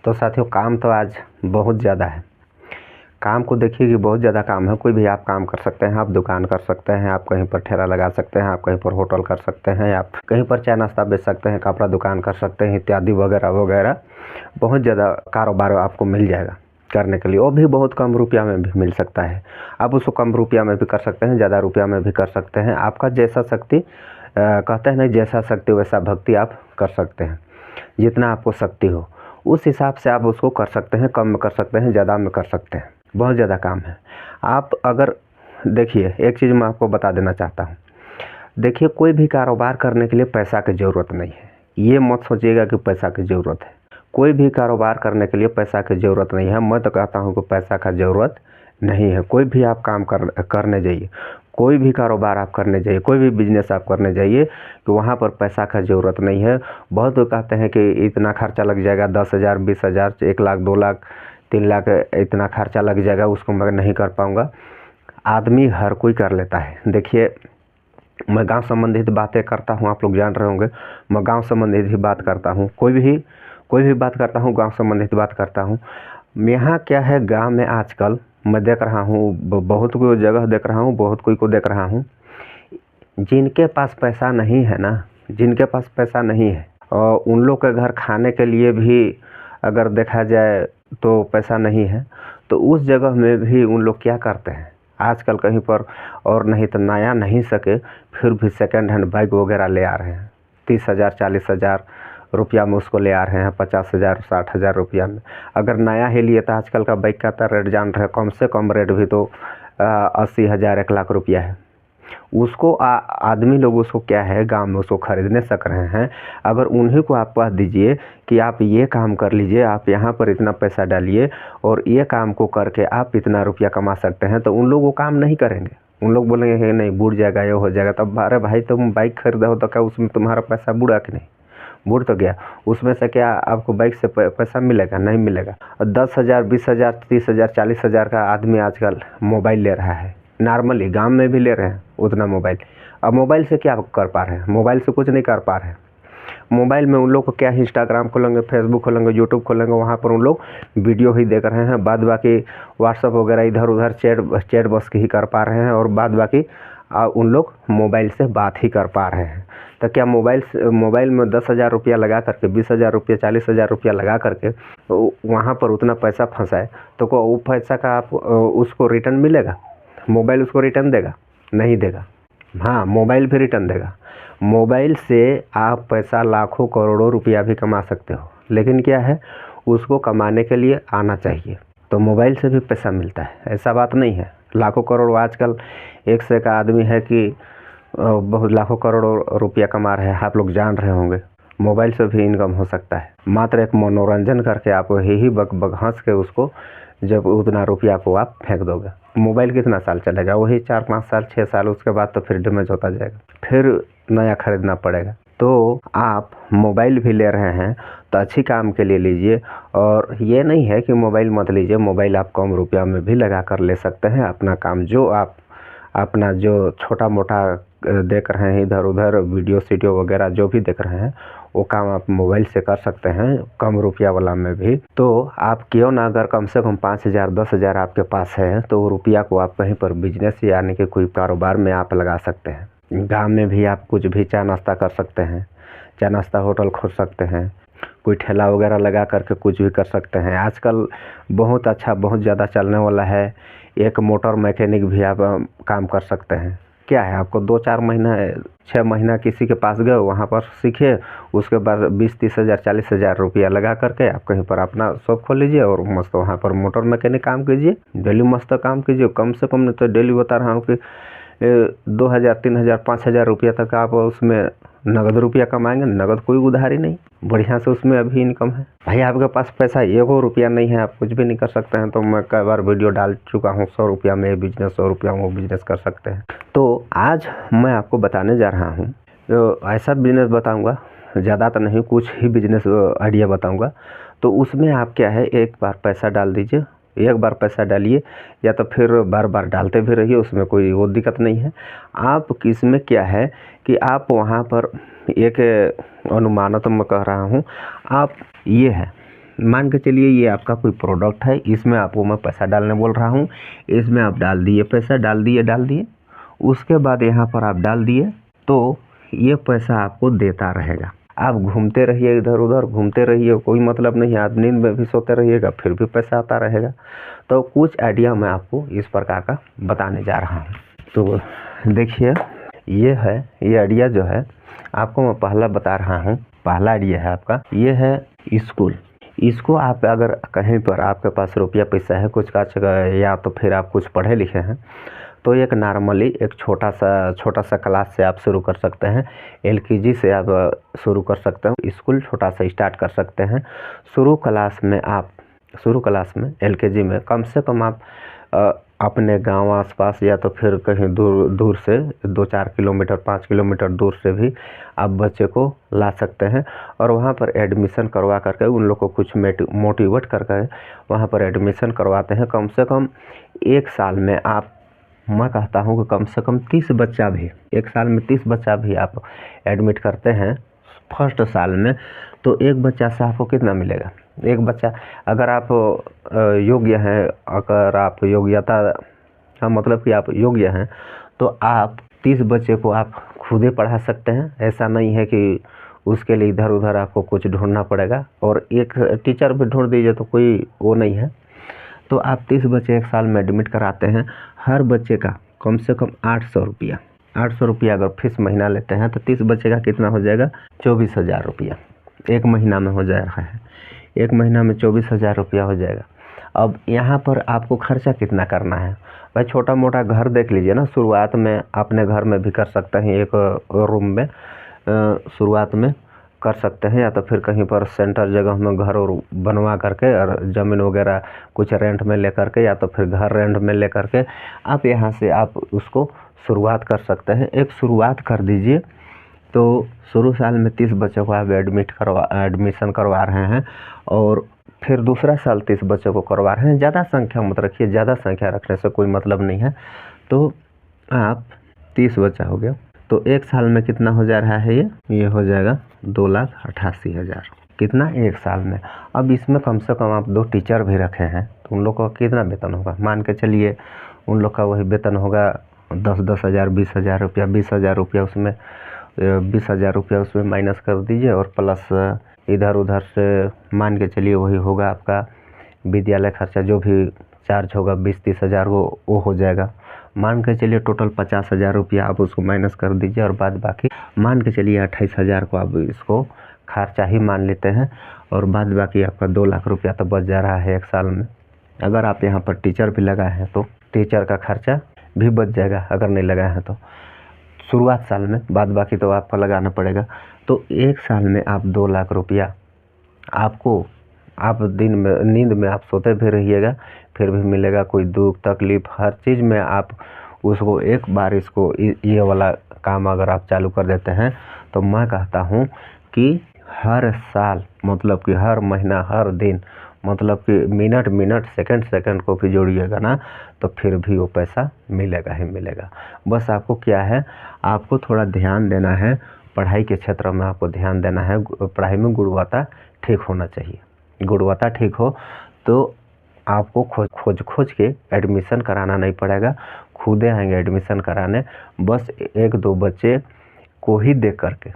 तो साथियों काम तो आज बहुत ज़्यादा है। काम को देखिए कि बहुत ज़्यादा काम है। कोई भी आप काम कर सकते हैं, आप दुकान कर सकते हैं, आप कहीं पर ठेला लगा सकते हैं, आप कहीं पर होटल कर सकते हैं, आप कहीं पर चाय नाश्ता बेच सकते हैं, कपड़ा दुकान कर सकते हैं, इत्यादि वगैरह वगैरह। बहुत ज़्यादा कारोबार आपको मिल जाएगा करने के लिए, और भी बहुत कम रुपया में भी मिल सकता है। आप उसको कम रुपया में भी कर सकते हैं, ज़्यादा रुपया में भी कर सकते हैं। आपका जैसा शक्ति कहते हैं ना, जैसा शक्ति वैसा भक्ति आप कर सकते हैं। जितना आपको शक्ति हो उस हिसाब से आप उसको कर सकते हैं, कम में कर सकते हैं, ज़्यादा में कर सकते हैं। बहुत ज़्यादा काम है। आप अगर देखिए, एक चीज़ मैं आपको बता देना चाहता हूँ। देखिए, कोई भी कारोबार करने के लिए पैसा की ज़रूरत नहीं है। ये मत सोचिएगा कि पैसा की ज़रूरत है। कोई भी कारोबार करने के लिए पैसा की ज़रूरत नहीं है। मैं तो कहता हूँ कि पैसा का ज़रूरत नहीं है। कोई भी आप काम करने जाइए, कोई भी कारोबार आप करने जाइए, कोई भी बिजनेस आप करने जाइए, तो वहाँ पर पैसा का ज़रूरत नहीं है। बहुत लोग कहते हैं कि इतना खर्चा लग जाएगा, 10,000, 20,000, 1 लाख, 2 लाख, 3 लाख, इतना खर्चा लग जाएगा, उसको मैं नहीं कर पाऊँगा। आदमी हर कोई कर लेता है। देखिए, मैं गांव संबंधित बातें करता हूं, आप लोग जान रहे होंगे। मैं गांव संबंधित ही बात करता हूं, कोई भी बात करता हूं, गांव संबंधित बात करता हूं। यहाँ क्या है, गांव में आजकल मैं देख रहा हूं, बहुत कोई जगह देख रहा हूं, बहुत कोई को देख रहा हूं, जिनके पास पैसा नहीं है ना, जिनके पास पैसा नहीं है, और उन लोग के घर खाने के लिए भी अगर देखा जाए तो पैसा नहीं है, तो उस जगह में भी उन लोग क्या करते हैं आजकल कहीं पर, और नहीं तो नया नहीं सके फिर भी सेकंड हैंड बाइक वगैरह ले आ रहे हैं। 30,000, 40,000 रुपया में उसको ले आ रहे हैं, 50,000, 60,000 रुपया में। अगर नया ही लिए तो आजकल का बाइक का तो रेट जान रहे, कम से कम रेट भी तो 80,000, 1 लाख रुपया है। उसको आदमी लोग उसको क्या है, गांव में उसको खरीदने सक रहे हैं। अगर उन्हीं को आप कह दीजिए कि आप ये काम कर लीजिए, आप यहाँ पर इतना पैसा डालिए और ये काम को करके आप इतना रुपया कमा सकते हैं, तो उन लोग वो काम नहीं करेंगे। उन लोग बोलेंगे कि नहीं, बुड़ जाएगा, ये हो जाएगा। तब अरे भाई, तुम बाइक खरीदा हो तो क्या उसमें तुम्हारा पैसा बुड़ा कि नहीं? बुड़ तो गया। उसमें से क्या आपको बाइक से पैसा मिलेगा? नहीं मिलेगा। 10,000, 20,000, 30,000, 40,000 का आदमी आजकल मोबाइल ले रहा है। नॉर्मली गांव में भी ले रहे हैं उतना मोबाइल। अब मोबाइल से क्या कर पा रहे हैं? मोबाइल से कुछ नहीं कर पा रहे हैं। मोबाइल में उन लोग को क्या, इंस्टाग्राम खोलेंगे, फेसबुक खोलेंगे, यूट्यूब खोलेंगे, वहाँ पर उन लोग वीडियो ही देख रहे हैं। बाद बाकी व्हाट्सअप वगैरह इधर उधर चैट बस ही कर पा रहे हैं, और बाद बाकी उन लोग मोबाइल से बात ही कर पा रहे हैं। तो क्या मोबाइल में 10,000 रुपया लगा करके, 20,000 रुपया, 40,000 रुपया लगा करके वहाँ पर उतना पैसा फंसाए, तो को वो पैसा का आप उसको रिटर्न मिलेगा? मोबाइल उसको रिटर्न देगा? नहीं देगा। हाँ, मोबाइल भी रिटर्न देगा। मोबाइल से आप पैसा लाखों करोड़ों रुपया भी कमा सकते हो, लेकिन क्या है, उसको कमाने के लिए आना चाहिए। तो मोबाइल से भी पैसा मिलता है, ऐसा बात नहीं है। लाखों करोड़ आजकल एक से का आदमी है कि बहुत लाखों करोड़ों रुपया कमा रहे हैं, आप लोग जान रहे होंगे। मोबाइल से भी इनकम हो सकता है। मात्र एक मनोरंजन करके आप ही बग बग हंस के उसको जब उतना रुपया को आप फेंक दोगे। मोबाइल कितना साल चलेगा? वही 4-5 साल, 6 साल, उसके बाद तो फिर डैमेज होता जाएगा, फिर नया खरीदना पड़ेगा। तो आप मोबाइल भी ले रहे हैं तो अच्छी काम के लिए लीजिए, और ये नहीं है कि मोबाइल मत लीजिए। मोबाइल आप कम रुपया में भी लगा कर ले सकते हैं। अपना काम जो आप अपना जो छोटा मोटा देख रहे हैं, इधर उधर वीडियो वगैरह जो भी देख रहे हैं, वो काम आप मोबाइल से कर सकते हैं, कम रुपया वाला में भी। तो आप क्यों ना, अगर कम से कम 5,000, 10,000 आपके पास है, तो वो रुपया को आप कहीं पर बिजनेस यानी कि कोई कारोबार में आप लगा सकते हैं। गांव में भी आप कुछ भी चाय नाश्ता कर सकते हैं, चाय नाश्ता होटल खोल सकते हैं, कोई ठेला वगैरह लगा करके कुछ भी कर सकते हैं। आजकल बहुत अच्छा, बहुत ज़्यादा चलने वाला है, एक मोटर मैकेनिक भी आप काम कर सकते हैं। क्या है, आपको 2-4 महीना, 6 महीना किसी के पास गए, वहाँ पर सीखे, उसके बाद 20-30,000, 40,000 रुपया लगा करके आप कहीं पर अपना शॉप खोल लीजिए और मस्त वहाँ पर मोटर मैकेनिक काम कीजिए। डेली मस्त काम कीजिए। कम से कम नहीं तो डेली बता रहा हूँ कि 2,000, 3,000, 5,000 रुपया तक आप उसमें नगद रुपया कमाएंगे। नगद कोई उधारी नहीं, बढ़िया से उसमें अभी इनकम है। भाई, आपके पास पैसा 1 रुपया नहीं है, आप कुछ भी नहीं कर सकते हैं। तो मैं कई बार वीडियो डाल चुका हूँ, 100 रुपया में ये बिजनेस, 100 रुपया में वो बिजनेस कर सकते हैं। तो आज मैं आपको बताने जा रहा हूँ, तो ऐसा बिजनेस बताऊँगा, ज़्यादा तो नहीं, कुछ ही बिजनेस आइडिया बताऊँगा। तो उसमें आप क्या है, एक बार पैसा डाल दीजिए, एक बार पैसा डालिए, या तो फिर बार बार डालते भी रहिए, उसमें कोई वो दिक्कत नहीं है। आप किसमें क्या है कि आप वहाँ पर एक अनुमानत मैं कह रहा हूँ, आप ये है मान के चलिए ये आपका कोई प्रोडक्ट है, इसमें आपको मैं पैसा डालने बोल रहा हूँ, इसमें आप डाल दिए पैसा, डाल दिए, उसके बाद यहाँ पर आप डाल दिए तो ये पैसा आपको देता रहेगा। आप घूमते रहिए इधर उधर, घूमते रहिए, कोई मतलब नहीं है, आप नींद में भी सोते रहिएगा फिर भी पैसा आता रहेगा। तो कुछ आइडिया मैं आपको इस प्रकार का बताने जा रहा हूँ। तो देखिए ये आइडिया जो है आपको मैं पहला बता रहा हूँ। पहला आइडिया है आपका, ये है स्कूल। इसको आप अगर कहीं पर आपके पास रुपया पैसा है कुछ का, या तो फिर आप कुछ पढ़े लिखे हैं, तो एक नॉर्मली एक छोटा सा क्लास से आप शुरू कर सकते हैं। LKG से आप शुरू कर सकते हैं, स्कूल छोटा सा स्टार्ट कर सकते हैं। शुरू क्लास में LKG में कम से कम आप अपने गांव आसपास या तो फिर कहीं दूर से 2-4 किलोमीटर 5 किलोमीटर दूर से भी आप बच्चे को ला सकते हैं और वहां पर एडमिशन करवा करके उन लोग को कुछ मोटिवेट करके वहां पर एडमिशन करवाते हैं। कम से कम एक साल में मैं कहता हूं कि कम से कम 30 बच्चा भी, एक साल में 30 बच्चा भी आप एडमिट करते हैं फर्स्ट साल में, तो एक बच्चा से आपको कितना मिलेगा? एक बच्चा, अगर आप योग्य हैं, अगर आप योग्यता, हाँ मतलब कि आप योग्य हैं, तो आप 30 बच्चे को आप खुद ही पढ़ा सकते हैं। ऐसा नहीं है कि उसके लिए इधर उधर आपको कुछ ढूंढना पड़ेगा, और एक टीचर भी ढूंढ दीजिए तो कोई वो नहीं है। तो आप 30 बच्चे एक साल में एडमिट कराते हैं, हर बच्चे का कम से कम 800 रुपया अगर फीस महीना लेते हैं तो 30 बच्चे का कितना हो जाएगा? 24,000 रुपया एक महीना में हो जा रहा है। एक महीना में 24,000 रुपया हो जाएगा। अब यहाँ पर आपको खर्चा कितना करना है भाई? छोटा मोटा घर देख लीजिए ना, शुरुआत में अपने घर में भी कर सकते हैं, एक रूम में शुरुआत में कर सकते हैं, या तो फिर कहीं पर सेंटर जगह में घर और बनवा करके और ज़मीन वगैरह कुछ रेंट में लेकर के, या तो फिर घर रेंट में लेकर के आप यहाँ से आप उसको शुरुआत कर सकते हैं। एक शुरुआत कर दीजिए। तो शुरू साल में 30 बच्चों को आप एडमिशन करवा रहे हैं, और फिर दूसरा साल 30 बच्चों को करवा रहे हैं। ज़्यादा संख्या मत रखिए, ज़्यादा संख्या रखने से कोई मतलब नहीं है। तो आप 30 बच्चा हो गया, तो एक साल में कितना हो जा रहा है? ये हो जाएगा 2,88,000। कितना? एक साल में। अब इसमें कम से कम आप 2 टीचर भी रखे हैं तो उन लोग का कितना वेतन होगा? मान के चलिए उन लोग का वही वेतन होगा 10,000 20,000 रुपया। 20,000 रुपया उसमें 20,000 रुपया उसमें माइनस कर दीजिए, और प्लस इधर उधर से मान के चलिए वही होगा आपका विद्यालय खर्चा, जो भी चार्ज होगा 20-30 हज़ार वो हो जाएगा। मान के चलिए टोटल 50,000 रुपया आप उसको माइनस कर दीजिए, और बाद बाकी मान के चलिए 28,000 को आप इसको खर्चा ही मान लेते हैं, और बाद बाकी आपका 2 लाख रुपया तो बच जा रहा है एक साल में। अगर आप यहाँ पर टीचर भी लगाए हैं तो टीचर का खर्चा भी बच जाएगा, अगर नहीं लगाए हैं तो शुरुआत साल में, बाद बाकी तो आपको लगाना पड़ेगा। तो एक साल में आप 2 लाख रुपया आपको, आप दिन में नींद में आप सोते भी रहिएगा फिर भी मिलेगा। कोई दुख तकलीफ हर चीज़ में आप उसको एक बार इसको ये वाला काम अगर आप चालू कर देते हैं, तो मैं कहता हूँ कि हर साल, मतलब कि हर महीना, हर दिन, मतलब कि मिनट सेकंड को भी जोड़िएगा ना, तो फिर भी वो पैसा मिलेगा ही मिलेगा। बस आपको क्या है, आपको थोड़ा ध्यान देना है, पढ़ाई के क्षेत्र में आपको ध्यान देना है। पढ़ाई में गुणवत्ता ठीक होना चाहिए। गुणवत्ता ठीक हो तो आपको खोज के एडमिशन कराना नहीं पड़ेगा, खुद आएंगे एडमिशन कराने। बस 1-2 बच्चे को ही देख करके,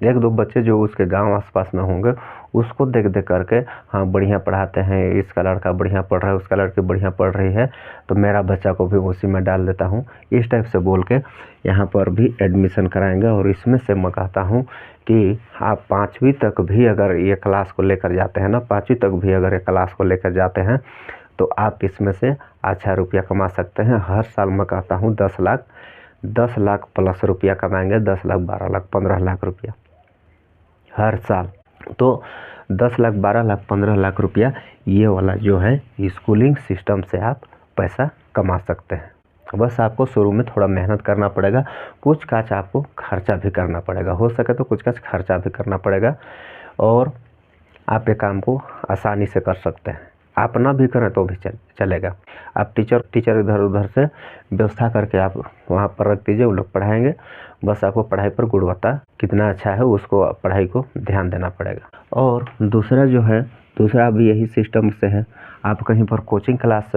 1-2 बच्चे जो उसके गांव आसपास में होंगे उसको देख करके, हाँ बढ़िया पढ़ाते हैं, इसका लड़का बढ़िया पढ़ रहा है, उसका लड़की बढ़िया पढ़ रही है, तो मेरा बच्चा को भी उसी में डाल देता हूँ, इस टाइप से बोल के यहाँ पर भी एडमिशन कराएंगे। और इसमें से मैं कहता हूँ कि आप 5वीं तक भी अगर ये क्लास को लेकर जाते हैं ना, 5वीं तक भी अगर ये क्लास को लेकर जाते हैं, तो आप इसमें से अच्छा रुपया कमा सकते हैं। हर साल मैं कहता हूँ 10 लाख प्लस रुपया कमाएंगे, 10 लाख 12 लाख 15 लाख रुपया हर साल। तो 10 लाख 12 लाख 15 लाख रुपया ये वाला जो है स्कूलिंग सिस्टम से आप पैसा कमा सकते हैं। बस आपको शुरू में थोड़ा मेहनत करना पड़ेगा, कुछ काच आपको खर्चा भी करना पड़ेगा, हो सके तो कुछ काच खर्चा भी करना पड़ेगा, और आप ये काम को आसानी से कर सकते हैं। आप ना भी करें तो भी चलेगा। आप टीचर इधर उधर से व्यवस्था करके आप वहाँ पर रख दीजिए, वो लोग पढ़ाएंगे। बस आपको पढ़ाई पर गुणवत्ता कितना अच्छा है उसको, पढ़ाई को ध्यान देना पड़ेगा। और दूसरा जो है दूसरा भी यही सिस्टम से है, आप कहीं पर कोचिंग क्लास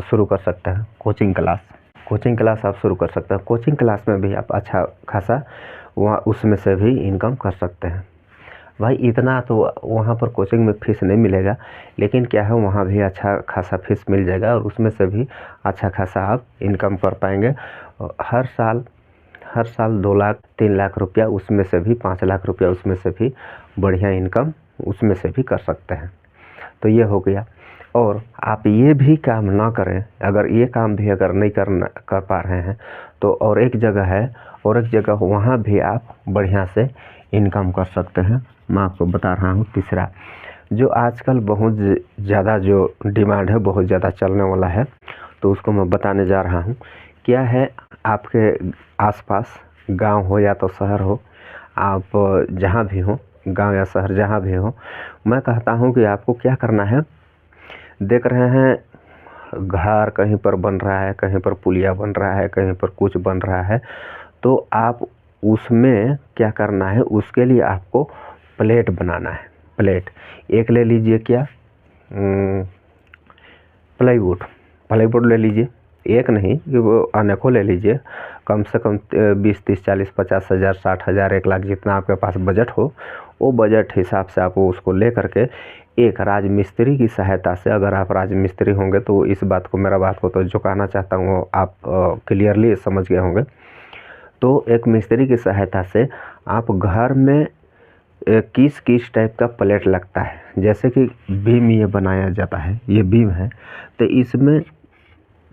शुरू कर सकते हैं। कोचिंग क्लास आप शुरू कर सकते हैं। कोचिंग क्लास में भी आप अच्छा खासा वहाँ उसमें से भी इनकम कर सकते हैं। भाई इतना तो वहाँ पर कोचिंग में फ़ीस नहीं मिलेगा, लेकिन क्या है वहाँ भी अच्छा खासा फ़ीस मिल जाएगा और उसमें से भी अच्छा खासा आप इनकम कर पाएंगे। हर साल 2 लाख 3 लाख रुपया, उसमें से भी 5 लाख रुपया, उसमें से भी बढ़िया इनकम उसमें से भी कर सकते हैं। तो ये हो गया। और आप ये भी काम ना करें, अगर ये काम भी अगर नहीं कर पा रहे हैं तो और एक जगह वहाँ भी आप बढ़िया से इनकम कर सकते हैं। मैं आपको बता रहा हूँ तीसरा, जो आजकल बहुत ज़्यादा जो डिमांड है, बहुत ज़्यादा चलने वाला है, तो उसको मैं बताने जा रहा हूँ। क्या है, आपके आसपास गांव हो या तो शहर हो, आप जहाँ भी हो, गांव या शहर जहाँ भी हो, मैं कहता हूँ कि आपको क्या करना है। देख रहे हैं घर कहीं पर बन रहा है, कहीं पर पुलिया बन रहा है, कहीं पर कुछ बन रहा है, तो आप उसमें क्या करना है, उसके लिए आपको प्लेट बनाना है। प्लेट एक ले लीजिए, क्या प्लाईवुड ले लीजिए, एक नहीं कि वो अनेकों ले लीजिए। कम से कम 20 30 40 50 हज़ार 60 हज़ार 1 लाख जितना आपके पास बजट हो, वो बजट हिसाब से आप उसको ले करके एक राजमिस्त्री की सहायता से, अगर आप राजमिस्त्री होंगे तो इस बात को, मेरा बात को तो जो कहना चाहता हूँ आप क्लियरली समझ गए होंगे। तो एक मिस्त्री की सहायता से आप घर में किस टाइप का प्लेट लगता है, जैसे कि बीम ये बनाया जाता है, ये बीम है, तो इसमें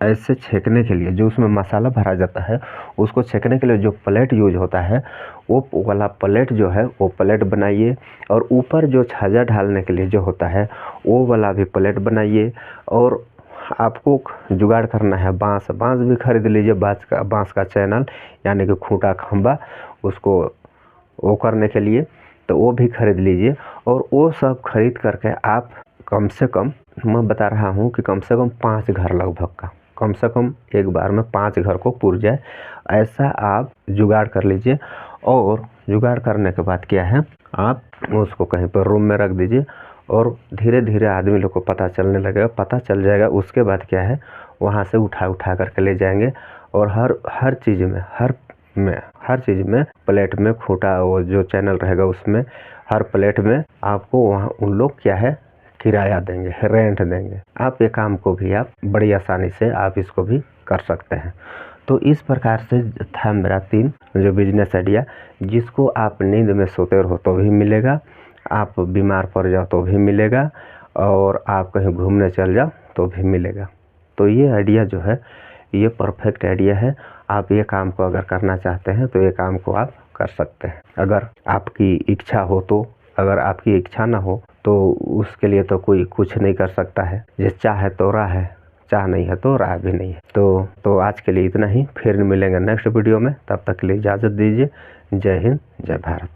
ऐसे छेकने के लिए जो उसमें मसाला भरा जाता है, उसको छेकने के लिए जो प्लेट यूज होता है, वो वाला प्लेट जो है वो प्लेट बनाइए। और ऊपर जो छाजा ढालने के लिए जो होता है, वो वाला भी प्लेट बनाइए। और आपको जुगाड़ करना है बांस भी खरीद लीजिए, बांस का चैनल यानी कि खूंटा खंबा, उसको वो करने के लिए तो वो भी खरीद लीजिए। और वो सब खरीद करके आप कम से कम, मैं बता रहा हूँ कि कम से कम 5 घर लगभग का, कम से कम एक बार में 5 घर को पुर जाए, ऐसा आप जुगाड़ कर लीजिए। और जुगाड़ करने के बाद क्या है, आप उसको कहीं पर रूम में रख दीजिए और धीरे धीरे आदमी लोग को पता चलने लगेगा, पता चल जाएगा। उसके बाद क्या है, वहाँ से उठा करके ले जाएंगे और हर चीज़ में प्लेट में खूंटा, वो जो चैनल रहेगा उसमें हर प्लेट में आपको वहाँ उन लोग क्या है किराया देंगे, रेंट देंगे। आप ये काम को भी आप बड़ी आसानी से आप इसको भी कर सकते हैं। तो इस प्रकार से था मेरा 3 जो बिजनेस आइडिया, जिसको आप नींद में सोते रहो तो भी मिलेगा, आप बीमार पड़ जाओ तो भी मिलेगा, और आप कहीं घूमने चल जाओ तो भी मिलेगा। तो ये आइडिया जो है ये परफेक्ट आइडिया है। आप ये काम को अगर करना चाहते हैं तो ये काम को आप कर सकते हैं, अगर आपकी इच्छा हो तो। अगर आपकी इच्छा ना हो तो उसके लिए तो कोई कुछ नहीं कर सकता है। जे चाह है तो राह है, चाह नहीं है तो राह भी नहीं है। तो आज के लिए इतना ही, फिर मिलेंगे नेक्स्ट वीडियो में। तब तक के लिए इजाज़त दीजिए। जय हिंद, जय भारत।